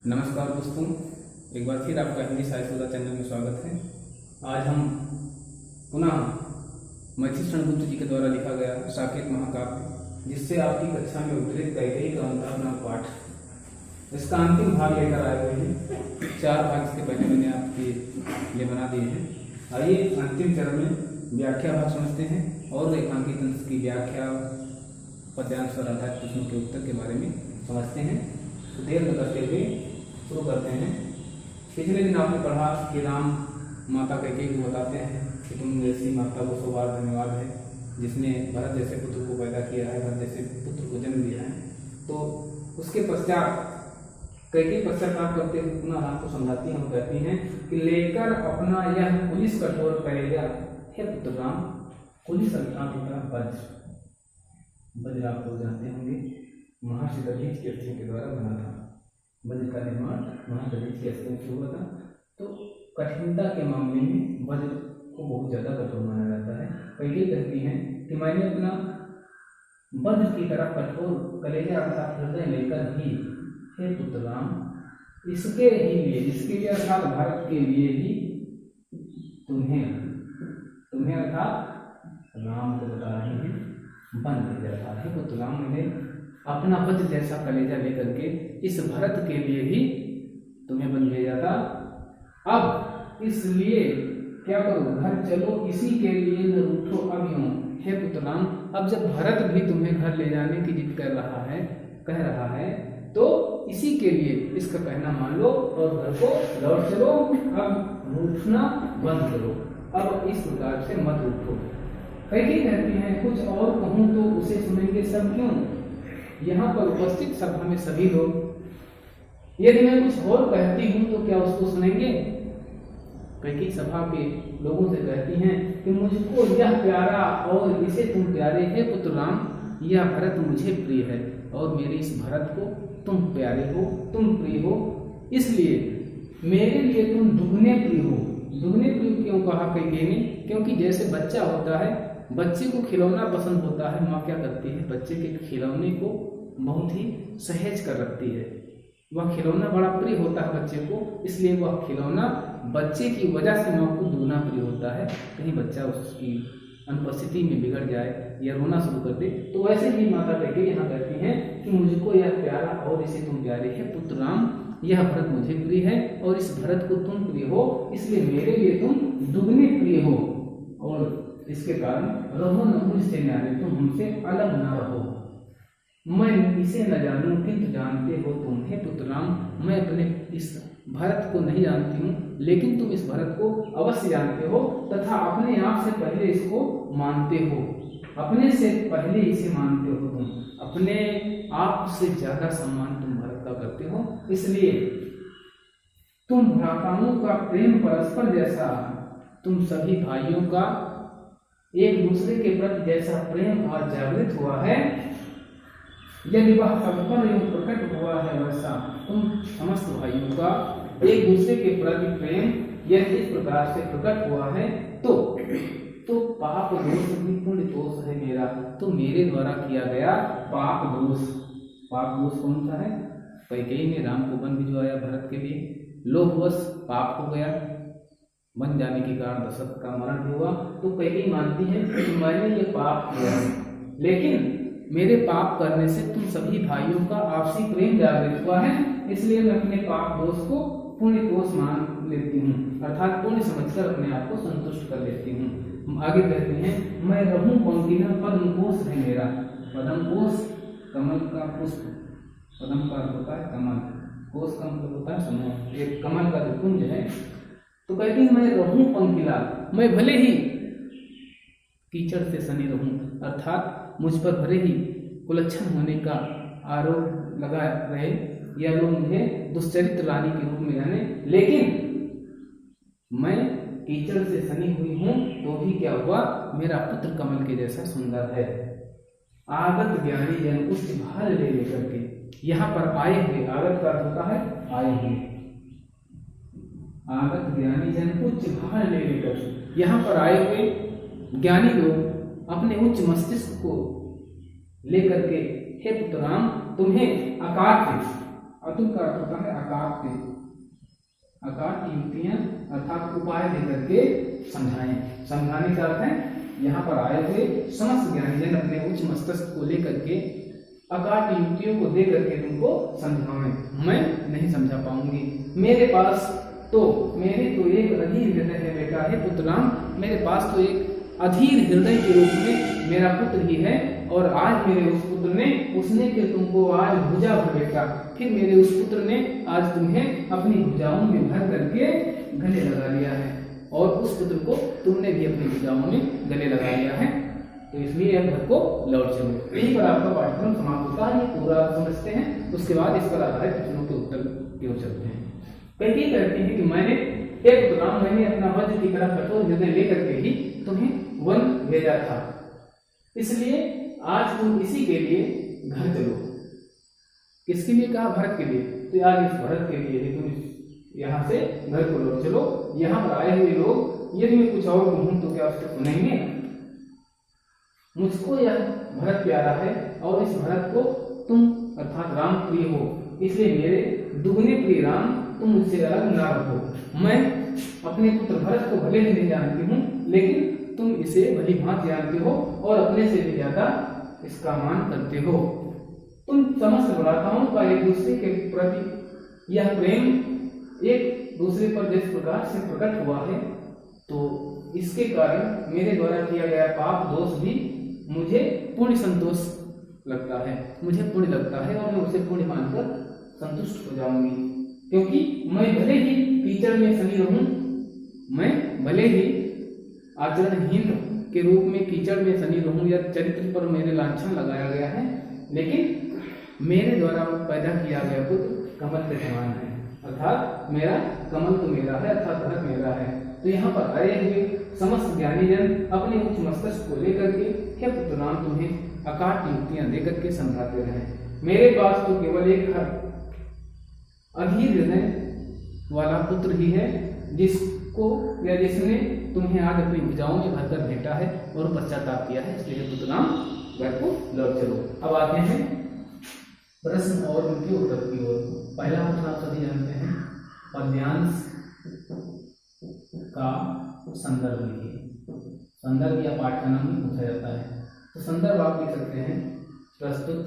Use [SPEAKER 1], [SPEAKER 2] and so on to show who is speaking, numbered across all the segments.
[SPEAKER 1] नमस्कार दोस्तों, एक बार फिर आपका हिंदी साहित्य सुधा चैनल में स्वागत है। आज हम पुनः महर्षि शरणगुप्त जी के द्वारा लिखा गया साकेत महाकाव्य, जिससे आपकी कक्षा में उद्धृत कैकेयी का अंतःपुर पाठ, इसका अंतिम भाग लेकर आए हुए हैं। 4 भाग इसके पहले मैंने आपके लिए बना दिए हैं। आइए अंतिम चरण में व्याख्या भाग समझते हैं और रेखांकित अंश की व्याख्या, पद्यांश पर आधारित प्रश्नों के उत्तर के बारे में समझते हैं। तो देर न करते हुए शुरू करते हैं। पिछले दिन आपने पढ़ा कि राम माता कैकेयी को बताते हैं कि तुम जैसी माता को 100 बार धन्यवाद है, जिसने भरत जैसे पुत्र को पैदा किया है, भरत जैसे पुत्र को जन्म दिया है। तो उसके पश्चात कैकेयी पश्चाताप करते हुए पुनः राम को समझाती हैं और कहती हैं कि लेकर अपना यह पुलिस कठोर कलेजा, हे पुत्र राम। पुलिस अर्थात होता है वज्र, आप लोग जानते होंगे, महर्षि दधीच की अस्थियों के द्वारा बना था। वज्र का निर्माण महर्षि दधीच की अस्थियों से हुआ था। तो कठिनता के मामले में वज्र को बहुत ज्यादा कठोर माना जाता है। कैकेयी कहती हैं कि मैंने अपना वज्र की तरह कठोर कलेजा अर्थात हृदय लेकर ही, हे पुत्र राम, इसके लिए अर्थात भारत के लिए ही तुम्हें अर्थात राम को बता रहे हैं, बन भेजा था। हे पुत्र राम, मैंने अपना वज्र जैसा कलेजा लेकर के इस भारत के लिए ही तुम्हें बन भेजा था। अब इसलिए क्या करो, घर चलो, इसी के लिए न रूठो अब यूं। हे पुत्र राम, अब जब भरत भी तुम्हें घर ले जाने की जिद कह रहा है तो इसी के लिए इसका कहना मान लो और घर को लौट चलो। अब रूठना बंद करो, अब इस प्रकार से मत रूठो। कैकेयी कहती हैं कुछ और कहूं तो उसे सुनेंगे सब क्यों। यहाँ पर उपस्थित सभा में सभी लोग, यदि मैं कुछ और कहती हूं तो क्या उसको सुनेंगे। कैकेयी सभा के लोगों से कहती हैं कि मुझको यह प्यारा और इसे तुम प्यारे, हे पुत्र राम, यह भरत मुझे प्रिय है और मेरे इस भरत को तुम प्यारे हो, तुम प्रिय हो, इसलिए मेरे लिए तुम दुगने प्रिय हो। दुगने प्रिय क्यों कहा कैकेयी ने? क्योंकि जैसे बच्चा होता है, बच्चे को खिलौना पसंद होता है, माँ क्या करती है, बच्चे के खिलौने को बहुत ही सहेज कर रखती है। वह खिलौना बड़ा प्रिय होता है बच्चे को, इसलिए वह खिलौना बच्चे की वजह से माँ को दुगना प्रिय होता है। कहीं बच्चा उसकी अनुपस्थिति में बिगड़ जाए या रोना शुरू कर दे, तो वैसे ही माता कैकेयी यहाँ कहती हैं कि मुझको यह प्यारा और इसे तुम प्यारे, है पुत्र राम, यह भरत मुझे प्रिय है और इस भरत को तुम प्रिय हो, इसलिए मेरे लिए तुम दुगने प्रिय हो और इसके कारण रहो न मुझसे न्यारे, तुम हमसे अलग न रहो। मैं इसे न जानूं किंतु जानते हो तुम, हे पुत्र राम, मैं अपने इस भरत को नहीं जानती हूँ, लेकिन तुम इस भरत को अवश्य जानते हो तथा अपने आप से पहले इसको मानते हो। अपने से पहले इसे मानते हो तुम, अपने आप से ज्यादा सम्मान तुम भरत का करते हो, इसलिए तुम भ्राताओं का प्रेम परस्पर जैसा, तुम सभी भाइयों का एक दूसरे के प्रति जैसा प्रेम आज जागृत हुआ है, यदि वह सब पर यूं प्रकट हुआ है वैसा तुम समस्त भाइयों का एक दूसरे के प्रति प्रेम यदि इस प्रकार से प्रकट हुआ है तो पाप दोष भी पुण्य दोष है मेरा। तो मेरे द्वारा किया गया पाप दोष कौन सा है? कैकेयी ने राम को वन भिजवाया भरत के लिए, लोभवश पाप हो गया, बन जाने के कारण दशरथ का मरण भी हुआ। तो कैकेयी मानती है कि मैंने ये पाप किया है, लेकिन मेरे पाप करने से तुम सभी भाइयों का आपसी प्रेम जागृत हुआ है, इसलिए मैं अपने पाप दोष को पुण्य दोष मान लेती हूँ, अर्थात पुण्य समझकर अपने आप को संतुष्ट कर लेती हूँ। आगे कहते हैं मैं रहूं पंक्तिना पद्म कोश है मेरा। पद्म कोश कमल का पुष्प, पद्म का अर्थ होता है कमल, कोश का मतलब होता है समूह, एक कमल का जो कुंज है। तो कहती है मैं रहूं पंकिला, मैं भले ही कीचड़ से सनी रहूं, अर्थात मुझ पर भले ही कुलच्छन होने का आरोप लगा रहे या लोग मुझे दुष्चरित्र रानी के रूप में जाने, लेकिन मैं कीचड़ से सनी हुई हूं तो भी क्या हुआ, मेरा पुत्र कमल के जैसा सुंदर है। आगत ज्ञानी जन उच्च भाल ले लेकर के, यहाँ पर आए हुए, आगत का अर्थ होता है आए हुए, आगत ज्ञानी जन उच्च भाल ले लेकर, यहाँ पर आए हुए ज्ञानी लोग अपने उच्च मस्तिष्क को लेकर के, हे पुत्र राम, तुम्हें अकार्थ, अतुल का अर्थ होता है आकाश अकाट युक्तियां अर्थात उपाय देकर के समझाएं। समझाने का अर्थ है यहाँ पर आए हुए समस्त ज्ञानीजन अपने उच्च मस्तिष्क को लेकर के अकाट युक्तियों को दे करके तुमको समझाएं। मैं नहीं समझा पाऊंगी, मेरे पास तो एक अधीर हृदय है बेटा, है पुत्रराम, मेरे पास तो एक अधीर हृदय के रूप में मेरा पुत्र ही है, और आज मेरे उस पुत्र ने उसने फिर तुमको आज भुजा भर बेटा, फिर मेरे उस पुत्र ने आज तुम्हें अपनी भुजाओं में भर करके गले लगा लिया है, और उस पुत्र को तुमने भी अपनी भुजाओं में गले लगा लिया है, तो इसलिए अब घर को लौट चलो। यही पर आपका पाठ्यक्रम समाप्त होता है, ये पूरा समझते हैं। उसके बाद इस पर आधारित प्रश्नों के उत्तर की ओर चलते हैं। कई कहते हैं कि मैंने अपना वज्र की तरह कठोर हृदय लेकर के ही तुम्हें वन भेजा था, इसलिए आज तुम इसी के लिए घर चलो। किसके लिए कहा? भरत के लिए। तो आज इस भरत के लिए ही तुम यहाँ से घर को लौट चलो। यहाँ पर आए हुए लोग यदि मैं कुछ और कहूँ तो क्या उसको सुनेंगे? मुझको यह भरत प्यारा है, और इस भरत को तुम अर्थात राम प्रिय हो, इसलिए मेरे दुगने प्रिय राम तुम मुझसे अलग ना रखो। मैं अपने पुत्र भरत को भले ही नहीं जानती हूँ, लेकिन तुम इसे भली भांति जानते हो और अपने से भी ज्यादा इसका मान करते हो। तुम समस्त भ्राताओं का एक दूसरे के प्रति यह प्रेम एक दूसरे पर जिस प्रकार से प्रकट हुआ है, तो इसके कारण मेरे द्वारा किया गया पाप दोष भी मुझे पुण्य संतोष लगता है, मुझे पुण्य लगता है, और मैं उसे पुण्य मानकर संतुष्ट हो जाऊंगी, क्योंकि मैं भले ही कीचड़ में सनी रहूं, मैं भले ही आचरणहीन के रूप में कीचड़ में सनी रहूं, या चरित्र पर मेरे लांछन लगाया गया है, लेकिन मेरे द्वारा पैदा किया गया पुत्र कमल के समान है, अर्थात मेरा कमल तो मेरा है, अर्थात भरत मेरा है। तो यहाँ पर आए हुए समस्त ज्ञानीजन अपने उच्च मस्तिष्क को लेकर के हे पुत्रराम तुम्हें अकाट युक्तियां देकर के समझाते रहे। मेरे पास तो केवल एक अधीर हृदय वाला पुत्र ही है, जिसको या जिसने तुम्हें आज अपनी भुजाओं में भरकर भेटा है और पश्चाताप किया है, इसलिए पुत्रराम घर को लौट चलो। अब आते हैं प्रश्न और उनके उत्तर की ओर। पहला प्रश्न आप सभी जानते हैं, पद्यांश का संदर्भ लिखिए। संदर्भ या पाठ का नाम भी पूछा जाता है, तो संदर्भ आप लिख सकते हैं प्रस्तुत।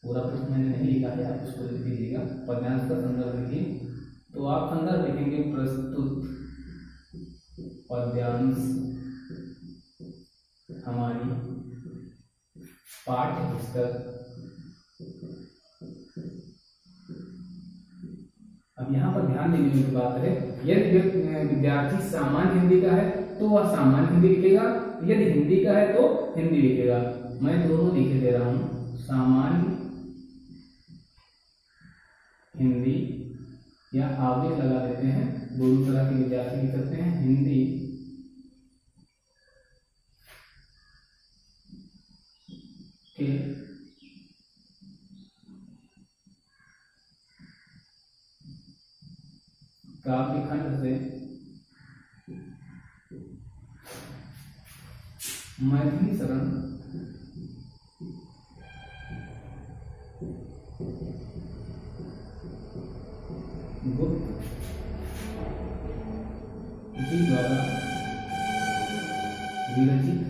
[SPEAKER 1] पूरा प्रश्न मैंने नहीं लिखा है, आप उसको लिख दीजिएगा। पद्यांश का संदर्भ लिखिए, तो आप संदर्भ लिखेंगे प्रस्तुत पद्यांश हमारी पाठ्य पुस्तक। अब यहाँ पर ध्यान देने की बात है, यदि विद्यार्थी सामान्य हिंदी का है तो वह सामान्य हिंदी लिखेगा, यदि हिंदी का है तो हिंदी लिखेगा। मैं दोनों लिखे दे रहा हूँ, सामान्य हिंदी या आवेश लगा देते हैं, दोनों तरह के विद्यार्थी लिख सकते हैं। हिंदी के काव्य खंड से मैथिली शरण गुप्त जी द्वारा विरचित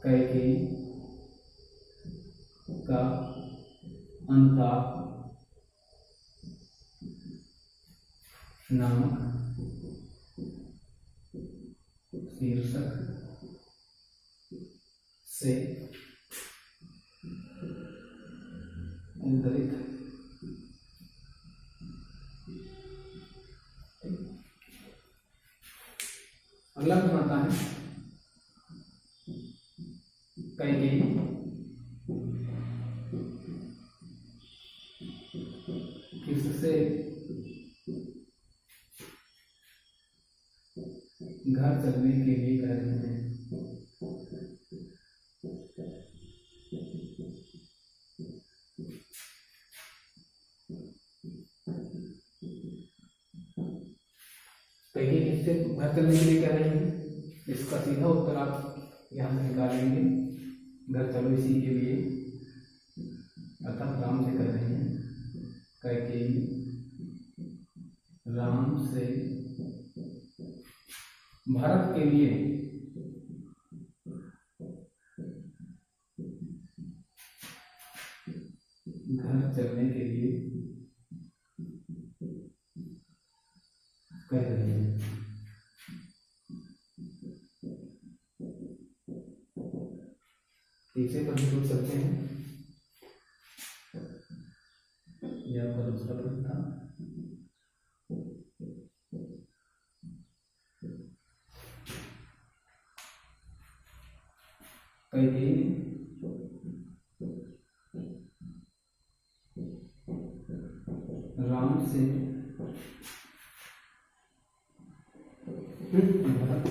[SPEAKER 1] कैकेयी का अनुताप नामक शीर्षक से उद्धृत अगला प्रश्न आता है, कैकेयी किससे घर चलने के लिए कह रहे हैं? कैकेयी किससे घर चलने के लिए कह रहे हैं? इसका सीधा उत्तर आप यहाँ से निकालेंगे, घर चलो इसी के लिए। अर्थात राम से कर रही हैं। कैकेयी राम से भरत के लिए घर चलने के लिए कह रही है। इसे पर सोच सकते हैं। यह आपका दूसरा प्रश्न था। कैकेयी राम से भरत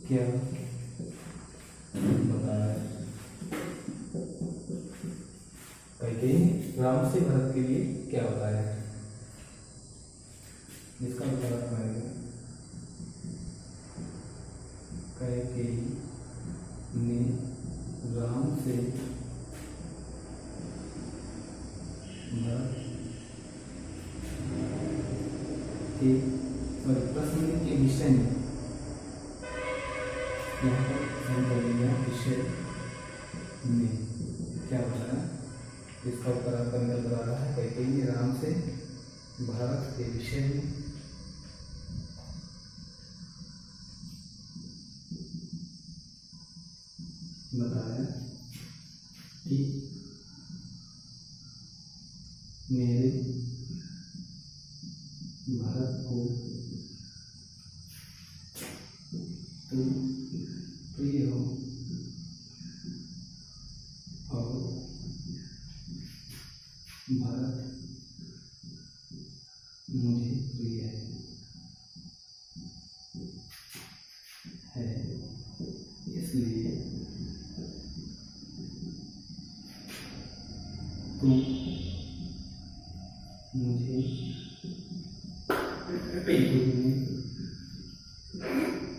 [SPEAKER 1] क्या बताया। कैकेयी राम से भरत के लिए क्या बताया, इसका उत्तर आएगा। कैकेयी ने राम से भरत के प्रश्न के विषय में, यहाँ पर सही बोलेंगे विषय में क्या बताया, इसका उत्तर आपका निकल आ रहा है। कैकेयी ने राम से भारत के विषय में बताया कि मेरे भारत को तुम प्रिय हो और भारत मुझे प्रिय है, इसलिए तुम मुझे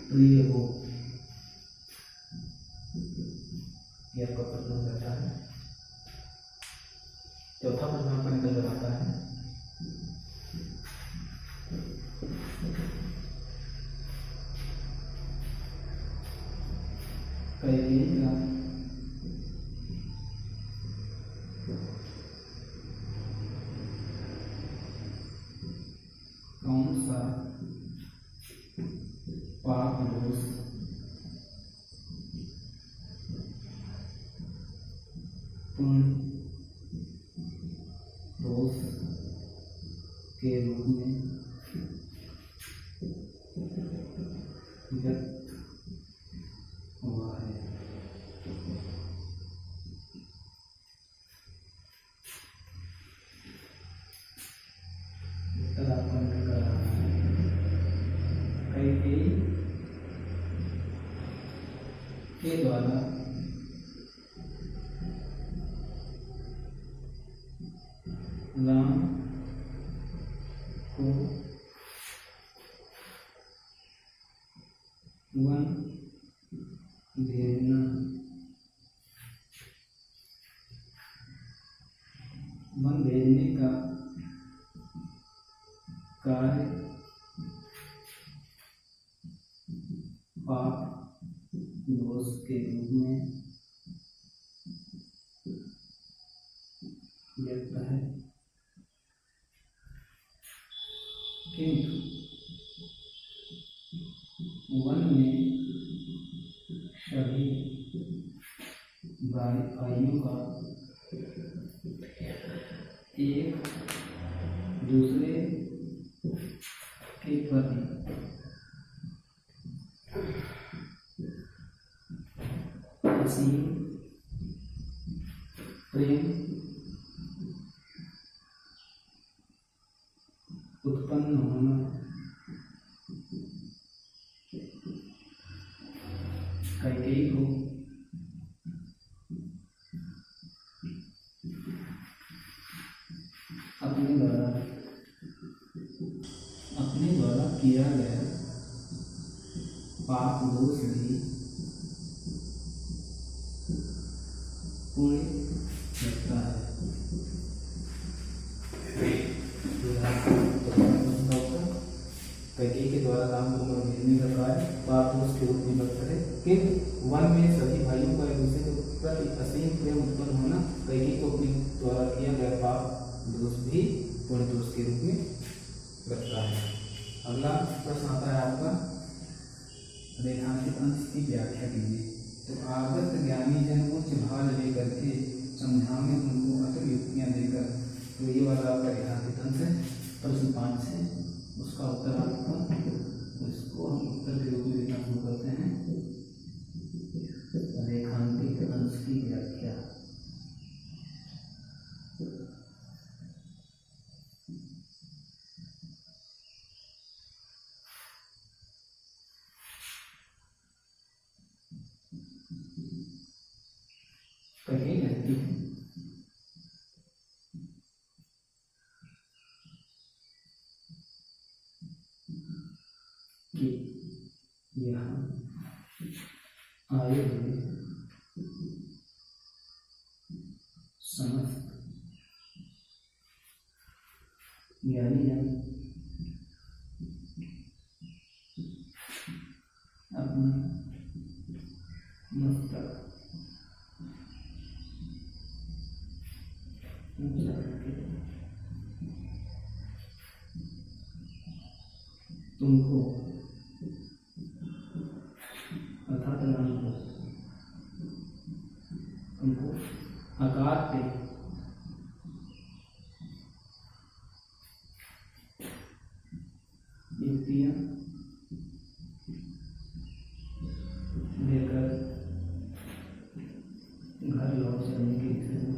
[SPEAKER 1] प्रिय हो। यह आपका प्रश्न रहता है। चौथा प्रश्न आपका निकल आता है। कैकेयी का कौन सा पाप दोष पुण्य दोष के रूप में व्यक्त हुआ है। उत्तर आपका निकल कर रहा है। कैकेयी के द्वारा राम को वन भेजना वन भेजने का कार्य पाप दोष के रूप में व्यक्त है, किंतु वन में सभी भाइयों का एक दूसरे के प्रति असीम प्रेम उत्पन्न होना कैकेयी को अपने द्वारा किया गया पाप दोष भी पूर्ण लगता है। कैकेयी के द्वारा राम को भेजने का कार्य पाप दोष के रूप में लगता है कि वन में सभी भाइयों का एक दूसरे के प्रति असीम प्रेम उत्पन्न होना कैकेयी को अपने द्वारा किया गया पाप दोष भी पूर्ण दोष के रूप में लगता है। अगला प्रश्न आता है आपका, रेखांकित अंश की व्याख्या कीजिए। तो आगत ज्ञानी जन उच्च भार लेकर के समझाने उनको अतुल युक्तियाँ देकर, तो ये वाला आपका रेखांकित अंश है। प्रश्न 5 है, उसका उत्तर आपका, इसको हम उत्तर के रूप में लिखना शुरू करते हैं। रेखांकित अंश की व्याख्या। कैकेयी कहती है कि यहाँ आए हुए समस्त ज्ञानी जन अपना मस्तक ऊंचा करके तुमको अर्थात राम को तुमको आकार पे युक्तियाँ लेकर घर लौट जाने के विषय में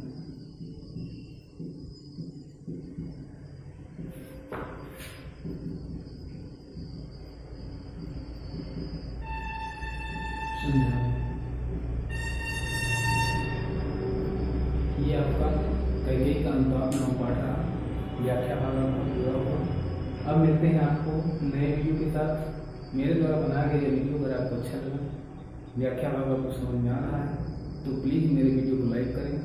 [SPEAKER 1] समझा। ये आपका कैकेयी का अनुपात 9 पाठ रहा, व्याख्या भाग आपका पूरा हुआ। अब मिलते हैं आपको नए वीडियो के साथ। मेरे द्वारा बनाया गया ये वीडियो अगर आपको अच्छा लगा, व्याख्या भाग आपको समझ में आ रहा है, तो प्लीज़ मेरे वीडियो को लाइक करें,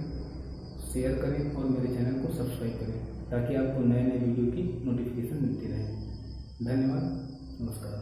[SPEAKER 1] शेयर करें और मेरे चैनल को सब्सक्राइब करें, ताकि आपको नए नए वीडियो की नोटिफिकेशन मिलती रहे। धन्यवाद, नमस्कार।